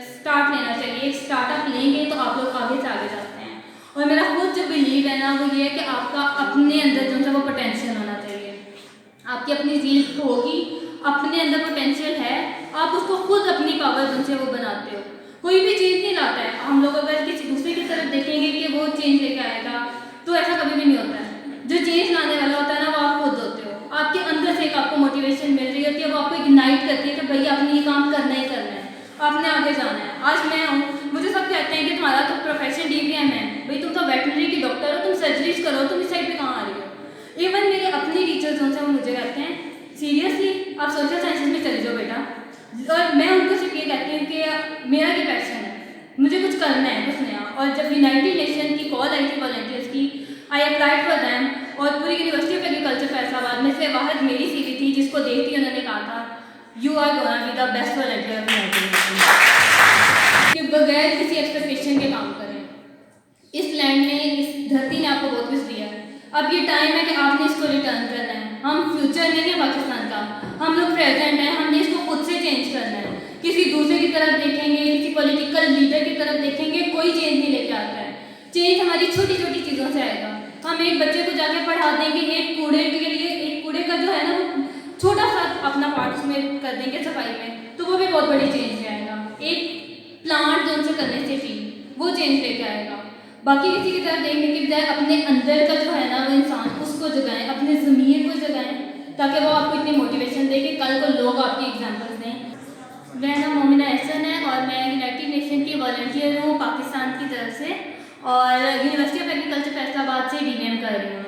Start लेना चाहिए। Startup लेंगे तो आप लोग आगे से आगे जाते हैं। और मेरा खुद जो बिलीव है ना वो ये है कि आपका अपने अंदर जो है वो पोटेंशियल होना चाहिए। आपकी अपनी ज़ील होगी, अपने अंदर पोटेंशियल है, आप उसको खुद अपनी पावर जो है वो बनाते हो। कोई भी चेंज नहीं लाता है। हम लोग अगर किसी दूसरे की तरफ देखेंगे कि वो चेंज लेके आएगा तो ऐसा कभी भी नहीं होता है। जो चेंज लाने वाला होता है ना वो आप खुद होते हो। आपके अंदर से एक आपको मोटिवेशन मिल रही होती है, वो आपको इग्नाइट करती है कि भैया आपने ये काम करना ही करना है, आपने आगे जाना है। आज मैं हूँ, मुझे सब कहते हैं कि तुम्हारा तो प्रोफेशन DPM है, भाई तुम तो वेटनरी की डॉक्टर हो, तुम सर्जरीज करो, तुम इस साइड पे कहाँ आ रही हो। इवन मेरे अपने टीचर्स जो हैं वो मुझे कहते हैं सीरियसली आप सोशल साइंसेज में चले जाओ बेटा। और मैं उनको सिर्फ ये कहती हूँ कि मेरा ये पैशन है, मुझे कुछ करना है, कुछ नया। और जब यूनाइटेड नेशन की कॉल आई थी वॉलंटियर्स की, आई अप्लाइड फॉर दैम, और पूरी यूनिवर्सिटी ऑफ एग्रीकल्चर फैसलाबाद में से वाहिद मेरी CV थी जिसको देखती उन्होंने कहा था you are gonna be the best volunteer of United Nation. कि बगैर किसी एक्सपेक्टेशन के काम करें। इस लैंड में, इस धरती ने आपको बहुत कुछ दिया है, अब ये टाइम है कि आपने इसको रिटर्न करना है। हम फ्यूचर नहीं है पाकिस्तान का, हम लोग प्रेजेंट हैं, हमने इसको खुद से चेंज करना है। किसी दूसरे की तरफ देखेंगे, किसी पॉलिटिकल लीडर की तरफ देखेंगे, कोई चेंज नहीं लेके आता है। चेंज हमारी छोटी छोटी चीज़ों से आएगा। हम एक बच्चे को जाके पढ़ा देंगे, एक कूड़े के लिए, एक कूड़े का जो है ना वो छोटा सा अपना पार्ट उसमें कर देंगे सफाई में, तो वो भी बहुत बड़ी चेंज ले आएगा। एक प्लांट जो उनसे करने से भी वो चेंज लेके आएगा। बाकी किसी की तरफ देखने के बजाय अपने अंदर का जो है ना वो इंसान, उसको जगाएं, अपने ज़मीर को जगाएं, ताकि वो आपको इतनी मोटिवेशन दे कि कल को लोग आपकी एग्जाम्पल्स दें। मेरा नाम मोमिना एहसन है और मैं यूनाइटेड नेशन की वॉलंटियर हूँ पाकिस्तान की तरफ से, और यूनिवर्सिटी ऑफ एग्रीकल्चर फैसलाबाद से DVM कर रही हूँ।